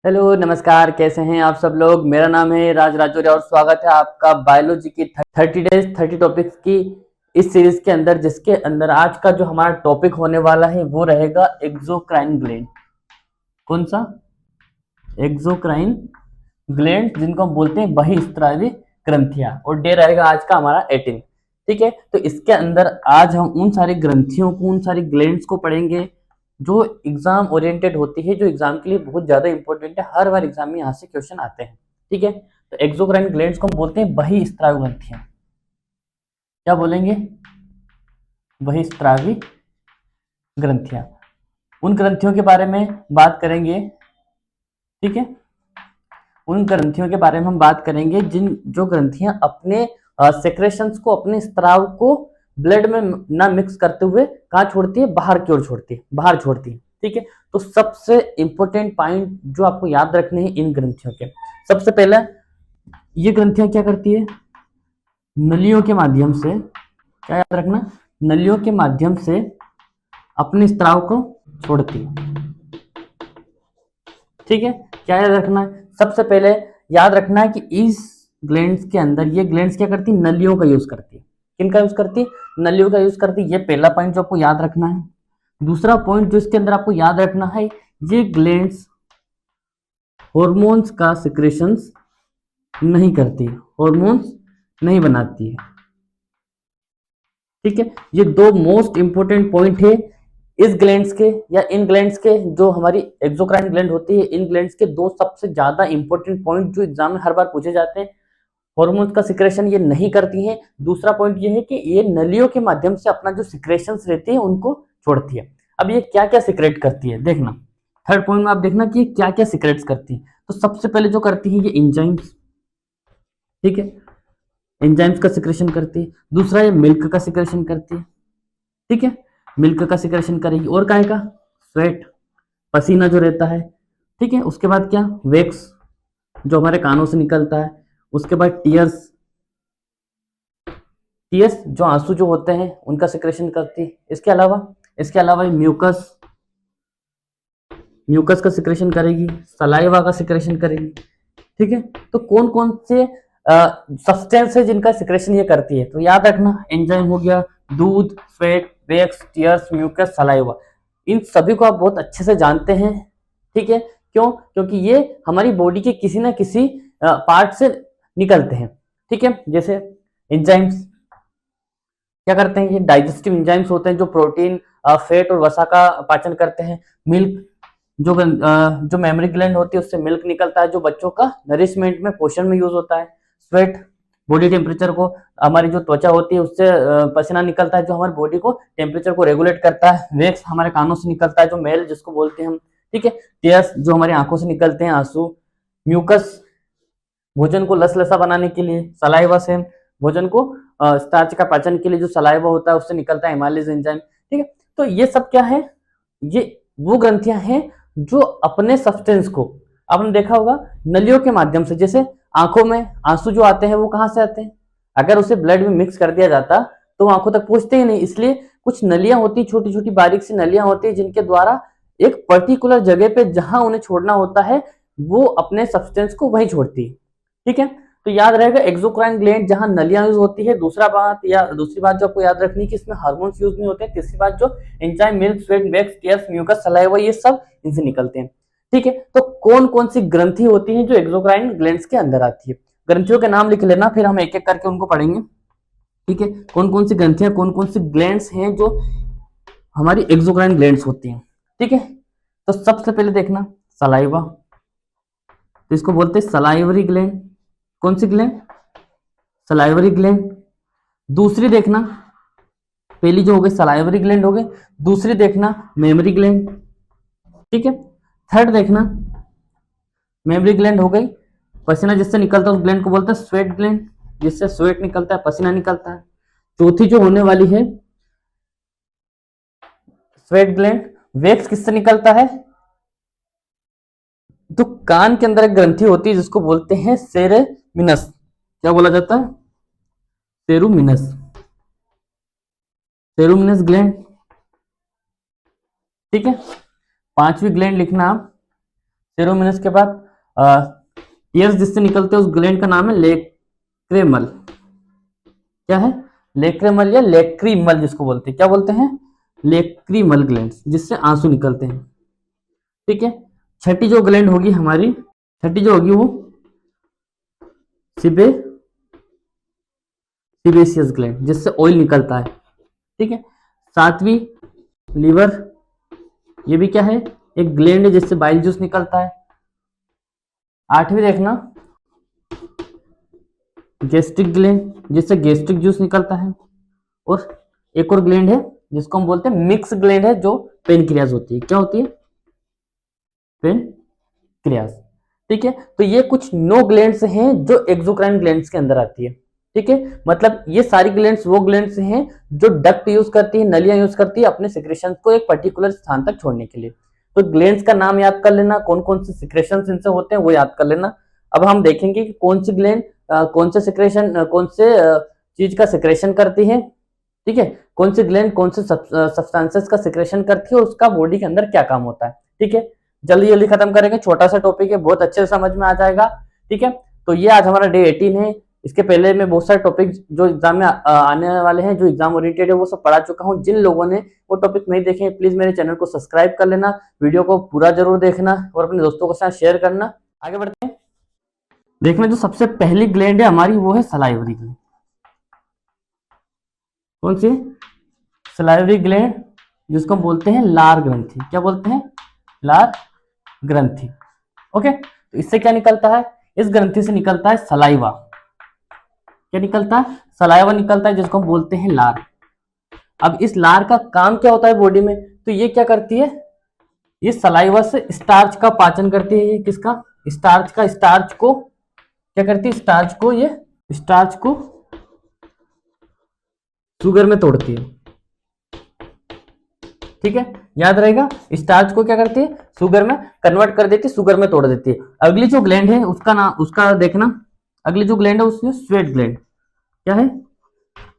Hello नमस्कार, कैसे हैं आप सब लोग। मेरा नाम है राज राजौरी और स्वागत है आपका बायोलॉजी की 30 डेज 30 टॉपिक्स की इस सीरीज के अंदर, जिसके अंदर आज का जो हमारा टॉपिक होने वाला है वो रहेगा एक्सोक्राइन ग्लैंड। कौन सा? एक्सोक्राइन ग्लैंड, जिनको हम बोलते हैं बहिस्रावी ग्रंथियां। और डे रहेगा आज का हमारा 18। ठीक है, तो इसके अंदर आज हम उन सारी ग्रंथियों को, उन सारी ग्लैंड्स को पढ़ेंगे जो एग्जाम ओरिएंटेड होती है, जो एग्जाम के लिए बहुत ज्यादा इंपॉर्टेंट है। हर बार एग्जाम में यहाँ से क्वेश्चन आते हैं। ठीक है, तो एक्सोक्राइन ग्लैंड्स को हम बोलते हैं बहिस्रावी ग्रंथियां। क्या बोलेंगे? बहिस्रावी ग्रंथियां। उन ग्रंथियों के बारे में बात करेंगे। ठीक है, उन ग्रंथियों के बारे में हम बात करेंगे जो ग्रंथियां अपने सेक्रेशंस को, अपने स्त्राव को ब्लड में ना मिक्स करते हुए कहाँ छोड़ती है? बाहर की ओर छोड़ती है, बाहर छोड़ती है। ठीक है, तो सबसे इंपॉर्टेंट पॉइंट जो आपको याद रखने हैं इन ग्रंथियों के, सबसे पहले ये ग्रंथियां क्या करती है? नलियों के माध्यम से, क्या याद रखना? नलियों के माध्यम से अपने स्त्राव को छोड़ती है। ठीक है, क्या याद रखना है? सबसे पहले याद रखना है कि इस ग्लैंड्स के अंदर ये ग्लैंड्स क्या करती है? नलियों का यूज करती है। किनका यूज करती है? नलियों का यूज करती है। ये पहला पॉइंट जो आपको याद रखना है। दूसरा पॉइंट जो इसके अंदर आपको याद रखना है, ये ग्लैंड्स हॉर्मोन्स का सिक्रेशंस नहीं करती, हॉर्मोन्स नहीं बनाती है। ठीक है, ये दो मोस्ट इंपोर्टेंट पॉइंट है इस ग्लैंड्स के, या इन ग्लैंड्स के, जो हमारी एक्सोक्राइन ग्लैंड होती है, इन ग्लैंड्स के दो सबसे ज्यादा इंपॉर्टेंट पॉइंट जो एग्जाम में हर बार पूछे जाते हैं। हॉर्मोन्स का सिक्रेशन ये नहीं करती हैं। दूसरा पॉइंट ये है कि ये नलियों के माध्यम से अपना जो सिक्रेशंस रहती है उनको छोड़ती है। अब ये क्या क्या सिक्रेट करती है देखना। थर्ड पॉइंट में आप देखना कि ये क्या क्या सिक्रेट्स करती है। तो सबसे पहले जो करती है ये एंजाइम्स। ठीक है, एंजाइम्स का सिक्रेशन करती है। दूसरा ये मिल्क का सिक्रेशन करती है। ठीक है, मिल्क का सिक्रेशन करेगी। और काय का? स्वेट, पसीना जो रहता है। ठीक है, उसके बाद क्या? वैक्स जो हमारे कानों से निकलता है। उसके बाद टीयर्स, टीयर्स जो आंसू जो होते हैं उनका सिक्रेशन करती है। इसके अलावा म्यूकस, म्यूकस का सिक्रेशन करेगी। सलाइवा का सिक्रेशन करेगी। ठीक है, तो कौन कौन से सब्सटेंस है जिनका सिक्रेशन ये करती है? तो याद रखना, एंजाइम हो गया, दूध, fat, wax, tears, mucus, saliva. इन सभी को आप बहुत अच्छे से जानते हैं। ठीक है, क्यों? क्योंकि ये हमारी बॉडी के किसी ना किसी पार्ट से निकलते हैं। ठीक है, जैसे एंजाइम्स क्या करते हैं? ये डाइजेस्टिव एंजाइम्स होते हैं जो प्रोटीन, फैट और वसा का पाचन करते हैं। मिल्क जो मेमोरी ग्लैंड होती है उससे मिल्क निकलता है, जो बच्चों का नरिशमेंट में, पोषण में यूज होता है। स्वेट बॉडी टेम्परेचर को, हमारी जो त्वचा होती है उससे पसीना निकलता है जो हमारी बॉडी को टेम्परेचर को रेगुलेट करता है। वैक्स हमारे कानों से निकलता है, जो मेल जिसको बोलते हैं हम। ठीक है, टीयर्स जो हमारी आंखों से निकलते हैं, आंसू। म्यूकस भोजन को लसलसा बनाने के लिए। सलाइवा से भोजन को स्टार्च का पाचन के लिए जो सलाइवा होता है उससे निकलता है हेमालिज एंजाइम। ठीक है, तो ये सब क्या है? ये वो ग्रंथियां हैं जो अपने सब्सटेंस को, आपने देखा होगा नलियों के माध्यम से, जैसे आंखों में आंसू जो आते हैं वो कहां से आते हैं? अगर उसे ब्लड में मिक्स कर दिया जाता तो आंखों तक पहुंचते ही नहीं। इसलिए कुछ नलियां होती, छोटी छोटी बारीक सी नलियां होती है जिनके द्वारा एक पर्टिकुलर जगह पे जहां उन्हें छोड़ना होता है वो अपने सब्सटेंस को वही छोड़ती है। ठीक है, तो याद रहेगा एक्सोक्राइन ग्लैंड जहां नलियां यूज होती है। दूसरी बात जो आपको याद रखनी है कि इसमें हार्मोन्स यूज नहीं होते हैं। तीसरी बात, जो enzyme, milk, sweat, wax, tears, mucus, saliva, ये सब इनसे निकलते हैं। ठीक है, तो कौन कौन सी ग्रंथि होती है जो एक्सोक्राइन ग्लैंड्स के अंदर आती है? ग्रंथियों के नाम लिख लेना, फिर हम एक एक करके उनको पढ़ेंगे। ठीक है, कौन कौन सी ग्रंथियां, कौन कौन सी ग्लैंड्स हैं जो हमारी एक्सोक्राइन ग्लैंड्स होती हैं। ठीक है, तो सबसे पहले देखना सलाइवा, तो इसको बोलते हैं सलाइवरी ग्लैंड। कौन सी ग्लैंड? Salivary gland. दूसरी देखना, पहली जो हो गई सलाइवरी ग्लैंड हो गई, दूसरी देखना मेमोरी ग्लैंड। ठीक है, थर्ड देखना मेमोरी ग्लैंड हो गई। पसीना जिससे निकलता है उस ग्लैंड को बोलते हैं स्वेट ग्लैंड, जिससे स्वेट निकलता है, पसीना निकलता है। चौथी जो होने वाली है स्वेट ग्लैंड। वैक्स किससे निकलता है? तो कान के अंदर एक ग्रंथि होती है जिसको बोलते हैं सेरेमिनस। क्या बोला जाता है? सेरुमिनस, सेरुमिनस ग्लैंड। ठीक है, पांचवी ग्लैंड लिखना आप सेरोमिनस के बाद टीयर्स जिससे निकलते हैं उस ग्लैंड का नाम है लेक्रेमल। क्या है? लेक्रेमल या लेक्रीमल जिसको बोलते हैं। क्या बोलते हैं? लेक्रीमल ग्लैंड, जिससे आंसू निकलते हैं। ठीक है। छठी जो ग्लैंड होगी हमारी, छठी जो होगी वो सिबेशियस ग्लैंड, जिससे ऑयल निकलता है। ठीक है। सातवीं लीवर, ये भी क्या है? एक ग्लैंड है जिससे बाइल जूस निकलता है। आठवीं देखना गैस्ट्रिक ग्लैंड, जिससे गैस्ट्रिक जूस निकलता है। और एक और ग्लैंड है जिसको हम बोलते हैं मिक्स ग्लैंड है, जो पेनक्रियाज होती है। क्या होती है? पेनक्रियाज। ठीक है। तो ये कुछ 9 ग्लैंड्स हैं जो एक्सोक्राइन ग्लैंड्स के अंदर आती है। ठीक है। मतलब ये सारी ग्लैंड्स वो ग्लैंड्स हैं जो डक्ट यूज करती है, नलियां यूज करती है अपने सिक्रेशन को एक पर्टिकुलर स्थान तक छोड़ने के लिए। तो ग्लैंड्स का नाम याद कर लेना, कौन कौन से सिक्रेशन इनसे होते हैं वो याद कर लेना। अब हम देखेंगे कि कौन सी ग्लैंड कौन से सिक्रेशन कौन से चीज का सिक्रेशन करती है। ठीक है। कौन सी ग्लैंड कौन से सब्सटेंसेस का सिक्रेशन करती है और उसका बॉडी के अंदर क्या काम होता है। ठीक है। जल्दी जल्दी खत्म करेंगे, छोटा सा टॉपिक है, बहुत अच्छे से समझ में आ जाएगा। ठीक है। तो ये आज हमारा डे 18 है। इसके पहले मैं बहुत सारे टॉपिक जो एग्जाम में आने वाले हैं, जो एग्जाम ओरिएंटेड है, वो सब पढ़ा चुका हूं। जिन लोगों ने वो टॉपिक नहीं देखे प्लीज मेरे चैनल को सब्सक्राइब कर लेना, वीडियो को पूरा जरूर देखना और अपने दोस्तों के साथ शेयर करना। आगे बढ़ते हैं। देखना जो सबसे पहली ग्लैंड है हमारी वो है सलाइवरी ग्लैंड। कौन सी? सलाइवरी ग्लैंड, जिसको हम बोलते हैं लार ग्रंथि। क्या बोलते हैं? लार ग्रंथि। ओके। तो इससे क्या निकलता है? इस ग्रंथि से निकलता है सलाइवा। क्या निकलता है? सलाइवा निकलता है, जिसको हम बोलते हैं लार। अब इस लार का काम क्या होता है बॉडी में? तो ये क्या करती है? ये सलाइवा से स्टार्च का पाचन करती है। ये किसका? स्टार्च का। स्टार्च को क्या करती है? स्टार्च को शुगर में तोड़ती है। ठीक है। याद रहेगा, स्टार्च को क्या करती है? शुगर में कन्वर्ट कर देती है, शुगर में तोड़ देती है। अगली जो ग्लैंड है उसका देखना, अगली जो ग्लैंड है उसमें स्वेट ग्लैंड। क्या है?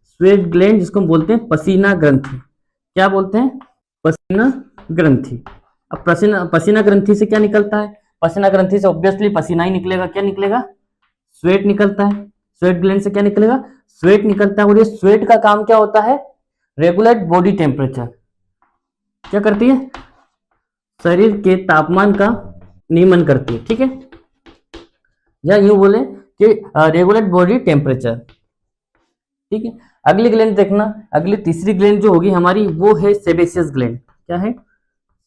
स्वेट ग्लैंड, जिसको हम बोलते हैं पसीना ग्रंथि। क्या बोलते हैं? पसीना ग्रंथि। अब पसीना ग्रंथि से क्या निकलता है? पसीना ग्रंथि से ऑब्वियसली पसीना ही निकलेगा। क्या निकलेगा? स्वेट निकलता है। स्वेट ग्लैंड से क्या निकलेगा? स्वेट निकलता है। और ये स्वेट का काम क्या होता है? Regulate body temperature. क्या करती है? शरीर के तापमान का नियमन करती है। ठीक है। या यूं बोले कि रेगुलेट बॉडी टेम्परेचर। ठीक है। अगली ग्लैंड देखना, अगली तीसरी ग्लैंड जो होगी हमारी वो है सेबेशियस ग्लैंड। क्या है?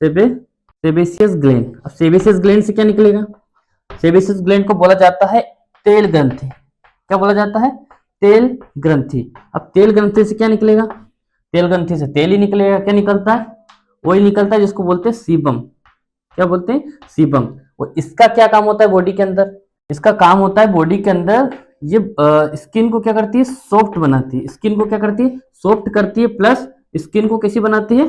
Sebaceous gland. अब सेबेशियस ग्लैंड से क्या निकलेगा? सेबेशियस ग्लैंड को बोला जाता है तेल ग्रंथि। क्या बोला जाता है? तेल ग्रंथि। अब तेल ग्रंथि से क्या निकलेगा? तेल ग्रंथि से तेल ही निकलेगा। क्या निकलता है? वही निकलता है जिसको बोलते हैं सीबम। क्या बोलते हैं? सीबम। और इसका क्या काम होता है बॉडी के अंदर? इसका काम होता है बॉडी के अंदर ये स्किन को क्या करती है? सॉफ्ट बनाती है। स्किन को क्या करती है? सॉफ्ट करती है। प्लस स्किन को कैसी बनाती है?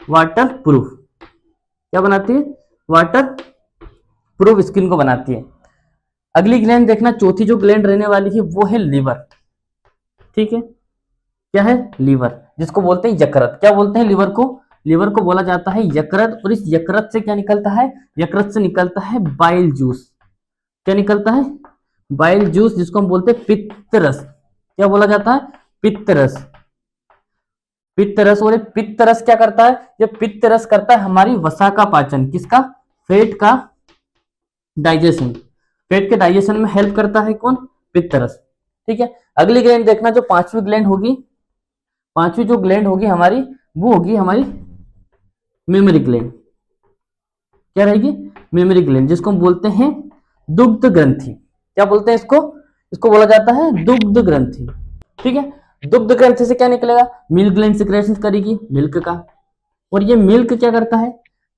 Water proof. क्या बनाती है? वाटर प्रूफ स्किन को बनाती है। अगली ग्लैंड देखना, चौथी जो ग्लैंड रहने वाली है वो है लीवर। ठीक है। क्या है? लीवर, जिसको बोलते हैं यकृत। क्या बोलते हैं लीवर को? लीवर को बोला जाता है यकृत। और इस यकृत से क्या निकलता है? यकृत से निकलता है बाइल जूस। क्या निकलता है? बाइल जूस, जिसको हम बोलते हैं पित्तरस। क्या बोला जाता है? पित्तरस। पित्तरस। और ये पित्तरस क्या करता है? ये पित्तरस करता है हमारी वसा का पाचन। किसका? फेट का डाइजेशन। फेट के डाइजेशन में हेल्प करता है कौन? पित्तरस। ठीक है। अगली ग्लैंड देखना, जो पांचवी ग्लैंड होगी, पांचवी जो ग्लैंड होगी हमारी वो होगी हमारी मेमोरी ग्लैंड। क्या रहेगी? मेमोरी ग्लैंड, जिसको हम बोलते हैं दुग्ध ग्रंथि। क्या बोलते हैं इसको? इसको बोला जाता है दुग्ध ग्रंथि। ठीक है। दुग्ध ग्रंथि से क्या निकलेगा? मिल्क ग्लैंड सिक्रेशन करेगी मिल्क का। और ये मिल्क क्या करता है?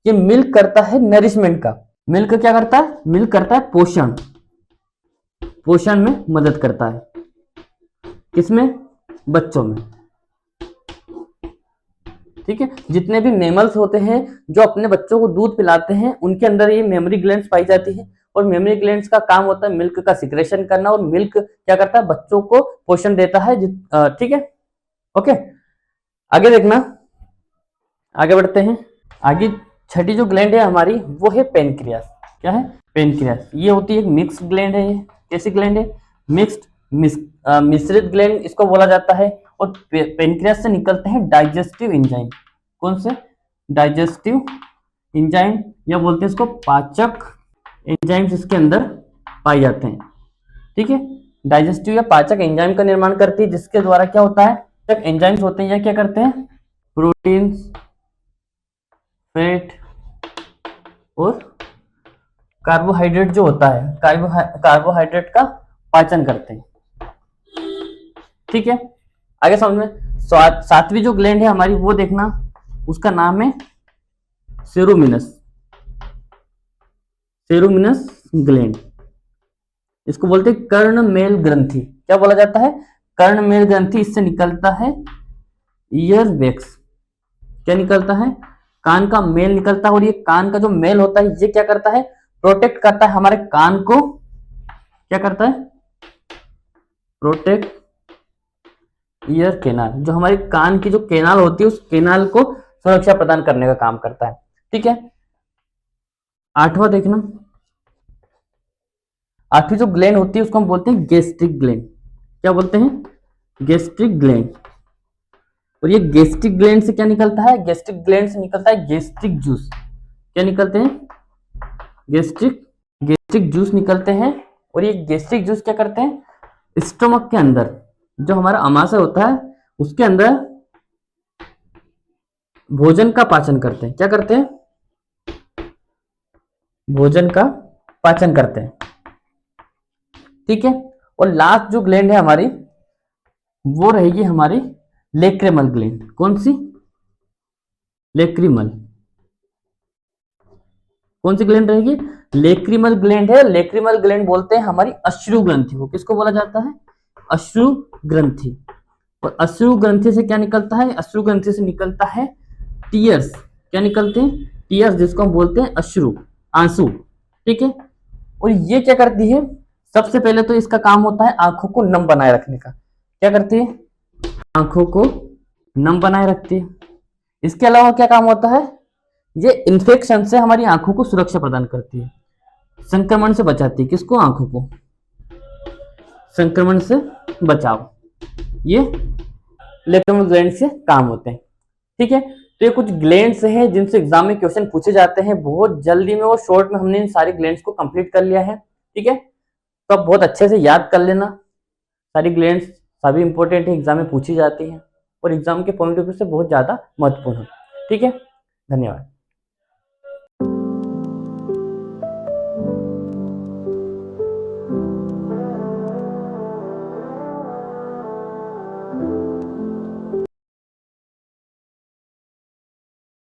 ये मिल्क करता है नरिशमेंट का। मिल्क क्या करता है? मिल्क करता है पोषण। पोषण में मदद करता है। किसमें? बच्चों में। ठीक है। जितने भी मेमल्स होते हैं जो अपने बच्चों को दूध पिलाते हैं, उनके अंदर ये मेमोरी ग्लैंड्स पाई जाती है। और मेमोरी ग्लैंड्स का काम होता है मिल्क का सिक्रेशन करना। और मिल्क क्या करता है? बच्चों को पोषण देता है। ठीक है। ओके। आगे देखना, आगे बढ़ते हैं। आगे छठी जो ग्लैंड है हमारी वो है पेनक्रियास। क्या है, पेनक्रियास। ये होती है एक मिक्स्ड ग्लैंड है। ये कैसी ग्लैंड है, मिश्रित ग्लैंड इसको बोला जाता है। और पेनक्रियास से निकलते हैं डाइजेस्टिव एंजाइम। कौन से, डाइजेस्टिव एंजाइम, या बोलते हैं इसको पाचक एंजाइम्स इसके अंदर पाए जाते हैं। ठीक है, डाइजेस्टिव या पाचक एंजाइम का निर्माण करती है, जिसके द्वारा क्या होता है, जब एंजाइम्स होते हैं या क्या करते हैं, प्रोटीन्स, फैट और कार्बोहाइड्रेट जो होता है, कार्बोहाइड्रेट का पाचन करते हैं। ठीक है, आगे समझ में। सातवीं जो ग्लैंड है हमारी वो देखना, उसका नाम है सेरोमिनस ग्लैंड। इसको बोलते हैं कर्णमेल ग्रंथि। क्या बोला जाता है, कर्णमेल ग्रंथि। इससे निकलता है ईयर वैक्स। क्या निकलता है, कान का मेल निकलता है। और ये कान का जो मेल होता है ये क्या करता है, प्रोटेक्ट करता है हमारे कान को। क्या करता है, प्रोटेक्ट ईयर कैनाल। जो हमारे कान की जो कैनाल होती है उस कैनाल को सुरक्षा प्रदान करने का काम करता है। ठीक है, आठवां देखना, आठवीं जो ग्लैंड होती है उसको हम बोलते हैं गैस्ट्रिक ग्लैंड। क्या बोलते हैं, गैस्ट्रिक ग्लैंड। और ये गैस्ट्रिक ग्लैंड से क्या निकलता है, गैस्ट्रिक ग्लैंड से निकलता है गैस्ट्रिक जूस। क्या निकलते हैं, गैस्ट्रिक जूस निकलते हैं। और ये गैस्ट्रिक जूस क्या करते हैं, स्टमक के अंदर जो हमारा अमाशय होता है उसके अंदर भोजन का पाचन करते हैं। क्या करते हैं, भोजन का पाचन करते हैं। ठीक है, और लास्ट जो ग्लैंड है हमारी वो रहेगी हमारी लेक्रिमल ग्लैंड। कौन सी, लेक्रिमल। कौन सी ग्लैंड रहेगी, लेक्रिमल ग्लैंड है। लेक्रिमल ग्लैंड बोलते हैं हमारी अश्रु ग्रंथि को। किसको बोला जाता है, अश्रु ग्रंथि। और अश्रु ग्रंथि से क्या निकलता है, अश्रु ग्रंथि से निकलता है टीयर्स। क्या निकलते हैं, टीयर्स, जिसको हम बोलते हैं अश्रु, आंसू। ठीक है, और ये क्या करती है, सबसे पहले तो इसका काम होता है आंखों को नम बनाए रखने का। क्या करती है, आंखों को नम बनाए रखती है। इसके अलावा क्या काम होता है, ये इन्फेक्शन से हमारी आंखों को सुरक्षा प्रदान करती है, संक्रमण से बचाती है। किसको, आंखों को संक्रमण से बचाव, ये लेक्रिमल ग्लैंड से काम होते हैं। ठीक है, तो ये कुछ ग्लैंड्स हैं जिनसे एग्जाम में क्वेश्चन पूछे जाते हैं बहुत जल्दी में। और शॉर्ट में हमने इन सारी ग्लैंड्स को कंप्लीट कर लिया है। ठीक है, तो आप बहुत अच्छे से याद कर लेना। सारी ग्लैंड्स सभी इंपॉर्टेंट है, एग्जाम में पूछी जाती हैं और एग्जाम के पॉइंट ऑफ व्यू से बहुत ज्यादा महत्वपूर्ण है। ठीक है, धन्यवाद।